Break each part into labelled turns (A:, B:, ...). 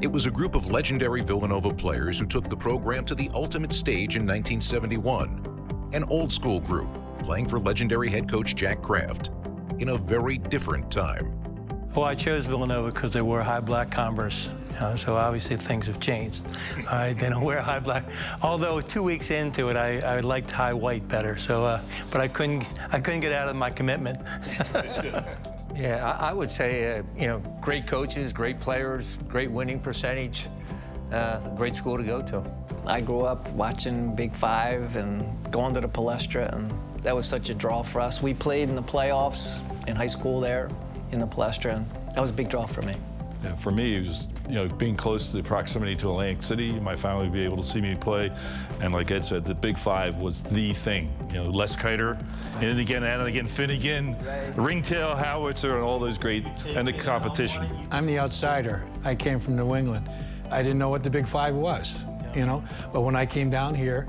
A: It was a group of legendary Villanova players who took the program to the ultimate stage in 1971. An old school group, playing for legendary head coach Jack Kraft in a very different time.
B: Well, I chose Villanova because they wore high black Converse. So obviously things have changed. They don't wear high black. Although 2 weeks into it, I liked high white better. So, but I couldn't get out of my commitment.
C: Yeah, I would say, great coaches, great players, great winning percentage, great school to go to.
D: I grew up watching Big Five and going to the Palestra, and that was such a draw for us. We played in the playoffs in high school there in the Palestra, and that was a big draw for me.
E: Yeah, for me, it was, being close to the proximity to Atlantic City, my family would be able to see me play. And like Ed said, the Big Five was the thing. Les Kiter, and again, Finnegan, right. Ringtail, Howitzer, and all those great, and the competition.
F: I'm the outsider. I came from New England. I didn't know what the Big Five was, But when I came down here,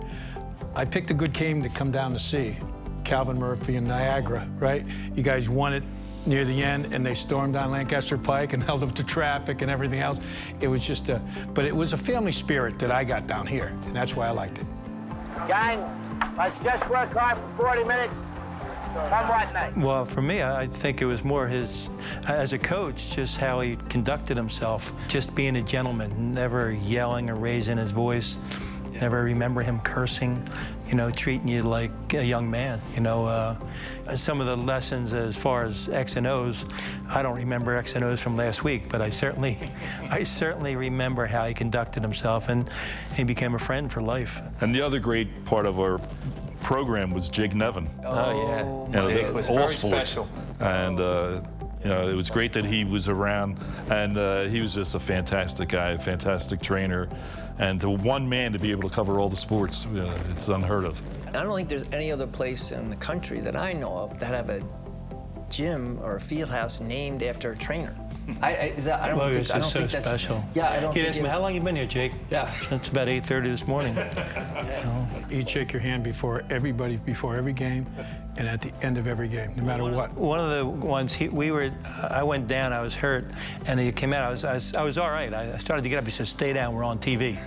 F: I picked a good game to come down to see. Calvin Murphy and Niagara, right? You guys won it near the end, and they stormed down Lancaster Pike and held up to traffic and everything else. It was just but it was a family spirit that I got down here, and that's why I liked it.
G: Gang, let's just work hard for 40 minutes. Come what night?
B: Well, for me, I think it was more his, as a coach, just how he conducted himself, just being a gentleman, never yelling or raising his voice. Never remember him cursing, treating you like a young man. Some of the lessons as far as X and O's, I don't remember X and O's from last week, but I certainly remember how he conducted himself, and he became a friend for life.
E: And the other great part of our program was Jake Nevin.
C: Oh yeah, Jake was very special.
E: And it was great that he was around, and he was just a fantastic guy, a fantastic trainer. And to one man to be able to cover all the sports, it's unheard of.
D: I don't think there's any other place in the country that I know of that have a gym or a field house named after a trainer. I don't think that's
B: special.
D: Yeah, I don't.
B: He asked me, how long you been here, Jake?
D: Yeah.
B: Since about 8:30 this morning.
F: You'd shake your hand before everybody, before every game, and at the end of every game, no matter what.
B: One of the ones, I went down, I was hurt, and he came out, I was all right. I started to get up, he said, stay down, we're on TV.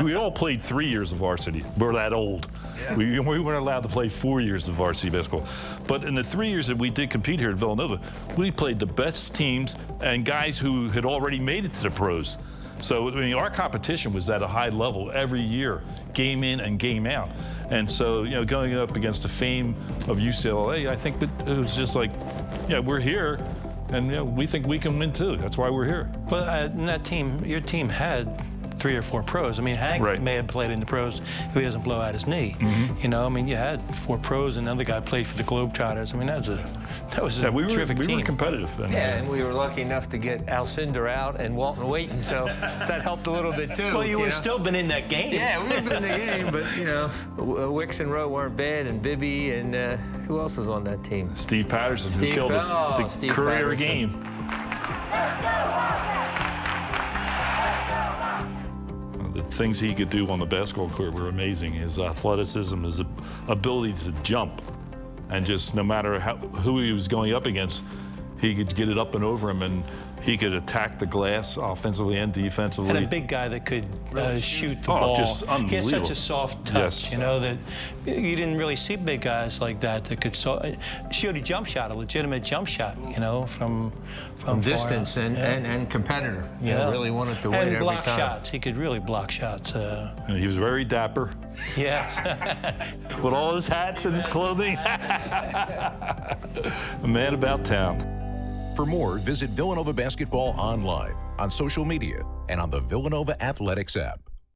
E: We all played 3 years of varsity. We're that old. Yeah. We weren't allowed to play 4 years of varsity basketball. But in the 3 years that we did compete here at Villanova, we played the best teams and guys who had already made it to the pros. So, our competition was at a high level every year, game in and game out. And so, going up against the fame of UCLA, I think it was just like, we're here, and we think we can win too. That's why we're here.
B: Well, in that team, your team had 3 or 4 pros. Hank may have played in the pros if he doesn't blow out his knee. Mm-hmm. You had 4 pros, and another guy played for the Globetrotters. That was a terrific team.
E: We were competitive.
C: And we were lucky enough to get Alcindor out and Walton Waiton, so that helped a little bit too.
B: Well, you would have still been in that game.
C: Yeah, we would have been in the game, but Wicks and Rowe weren't bad, and Bibby, and who else was on that team?
E: Steve Patterson, who killed us. The career game. The things he could do on the basketball court were amazing. His athleticism, his ability to jump, and just no matter who he was going up against, he could get it up and over him, and he could attack the glass offensively and defensively.
B: And a big guy that could shoot the ball.
E: Just unbelievable.
B: He had such a soft touch, that you didn't really see big guys like that could shoot a jump shot, a legitimate jump shot, from
C: distance and competitor. Really wanted to win every time.
B: And block shots. He could really block shots.
E: And he was very dapper.
B: Yes.
E: With all his hats and his clothing. A man about town.
A: For more, visit Villanova Basketball online, on social media, and on the Villanova Athletics app.